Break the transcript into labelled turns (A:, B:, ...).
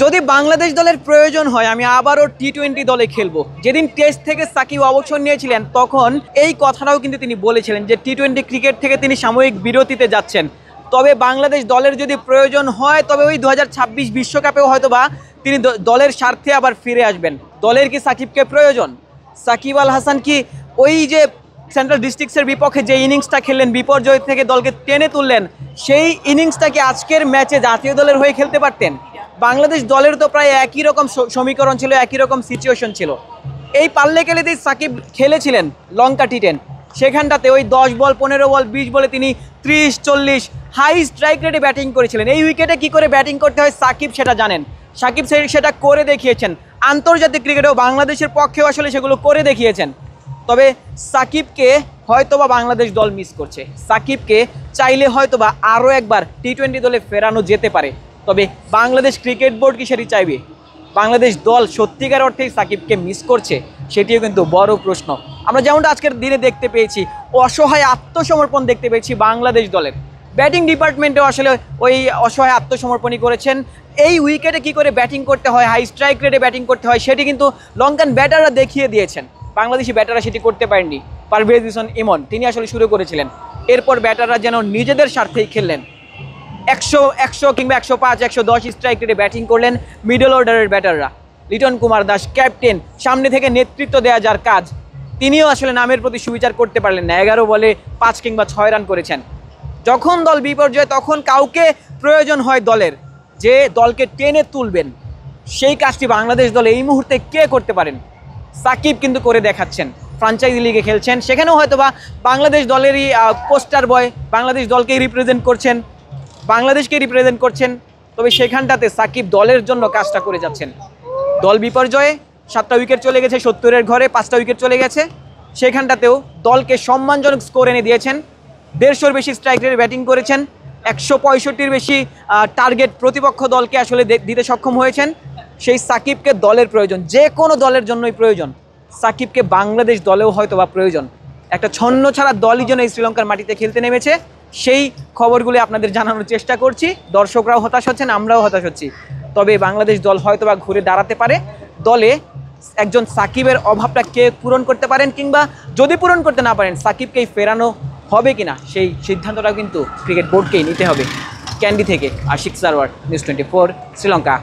A: যদি বাংলাদেশ দলের প্রয়োজন হয় আমি আবারও টি-20 দলে খেলবো। যেদিন টেস্ট থেকে সাকিব অবসর নিয়েছিলেন তখন এই কথাটাও কিন্তু তিনি বলেছিলেন যে টি-20 ক্রিকেট থেকে তিনি সাময়িক বিরতিতে যাচ্ছেন। তবে বাংলাদেশ দলের যদি প্রয়োজন হয় তবে ওই 2026 বিশ্বকাপেও হয়তোবা তিনি দলের স্বার্থে আবার ফিরে আসবেন। দলের কি সাকিবকে প্রয়োজন? সাকিব আল হাসান কি ওই যে সেন্ট্রাল ডিস্ট্রিক্টসের বিপক্ষে যে ইনিংসটা খেললেন, বিপর্যয় থেকে দলকে টেনে তুললেন, সেই ইনিংসটাকে আজকের ম্যাচে জাতীয় দলের হয়ে খেলতে পারতেন? বাংলাদেশ দলের তো প্রায় একই রকম সমীকরণ ছিল, একই রকম সিচুয়েশন ছিল। এই পাল্লে খেলেতেই সাকিব খেলেছিলেন লঙ্কা টি10, সেখানটাতে ওই 10 বল 15 বল 20 বলে তিনি 30-40 হাই স্ট্রাইক রেটে ব্যাটিং করেছিলেন। এই উইকেটে কি করে ব্যাটিং করতে হয় সাকিব সেটা জানেন, সাকিব সেটা করে দেখিয়েছেন। আন্তর্জাতিক ক্রিকেটেও বাংলাদেশের পক্ষেও আসলে সেগুলো করে দেখিয়েছেন। তবে সাকিবকে হয়তোবা বাংলাদেশ দল মিস করছে, সাকিবকে চাইলে হয়তোবা আরও একবার টি-20 দলে ফেরানো যেতে পারে। তবে বাংলাদেশ ক্রিকেট বোর্ড কি সেটি চাইবে? বাংলাদেশ দল সত্যিকার অর্থেই সাকিবকে মিস করছে, সেটিও কিন্তু বড় প্রশ্ন। আমরা যেমনটা আজকের দিনে দেখতে পেয়েছি, অসহায় আত্মসমর্পণ দেখতে পেয়েছি বাংলাদেশ দলের। ব্যাটিং ডিপার্টমেন্টেও আসলে ওই অসহায় আত্মসমর্পণই করেছেন। এই উইকেটে কি করে ব্যাটিং করতে হয়, হাই স্ট্রাইক রেটে ব্যাটিং করতে হয়, সেটি কিন্তু লঙ্কান ব্যাটাররা দেখিয়ে দিয়েছেন। বাংলাদেশি ব্যাটাররা সেটি করতে পারেননি। পারভেজ হোসেন ইমন তিনি আসলে শুরু করেছিলেন, এরপর ব্যাটাররা যেন নিজেদের স্বার্থেই খেললেন। 100 কিংবা 105 110 স্ট্রাইক রেটে ব্যাটিং করলেন মিডল অর্ডারের ব্যাটাররা। লিটন কুমার দাস ক্যাপ্টেন, সামনে থেকে নেতৃত্ব দেওয়া যার কাজ, তিনিও আসলে নামের প্রতি সুবিচার করতে পারলেন না। 11 বলে 5 কিংবা 6 রান করেছেন। যখন দল বিপর্যয় তখন কাউকে প্রয়োজন হয় দলের, যে দলকে টেনে তুলবেন, সেই কাজটি বাংলাদেশ দলে এই মুহূর্তে কে করতে পারেন? সাকিব কিন্তু করে দেখাচ্ছেন। ফ্রাঞ্চাইজি লিগে খেলছেন, সেখানেও হয়তোবা বাংলাদেশ দলেরই পোস্টার বয়, বাংলাদেশ দলকেই রিপ্রেজেন্ট করছেন, বাংলাদেশকে রিপ্রেজেন্ট করছেন। তবে সেখানটাতে সাকিব দলের জন্য কাজটা করে যাচ্ছেন। দল বিপর্যয়ে 7টা উইকেট চলে গেছে, 70-এর ঘরে 5টা উইকেট চলে গেছে, সেখানটাতেও দলকে সম্মানজনক স্কোর এনে দিয়েছেন। 150-র বেশি স্ট্রাইক রেটে ব্যাটিং করেছেন, 165-র বেশি টার্গেট প্রতিপক্ষ দলকে আসলে দিতে সক্ষম হয়েছেন। সেই সাকিবকে দলের প্রয়োজন, যে কোনো দলের জন্যই প্রয়োজন। সাকিবকে বাংলাদেশ দলেও হয়তো বা প্রয়োজন। একটা ছন্ন ছাড়া দলই যেন এই শ্রীলঙ্কার মাটিতে খেলতে নেমেছে, সেই খবরগুলি আপনাদের জানানোর চেষ্টা করছি। দর্শকরাও হতাশ হচ্ছেন, আমরাও হতাশ হচ্ছি। তবে বাংলাদেশ দল হয়তো বা ঘুরে দাঁড়াতে পারে। দলে একজন সাকিবের অভাবটা কে পূরণ করতে পারেন, কিংবা যদি পূরণ করতে না পারেন সাকিবকেই ফেরানো হবে কিনা, সেই সিদ্ধান্তটাও কিন্তু ক্রিকেট বোর্ডকেই নিতে হবে। ক্যান্ডি থেকে আশিক সারওয়ার, নিউজ 24 শ্রীলঙ্কা।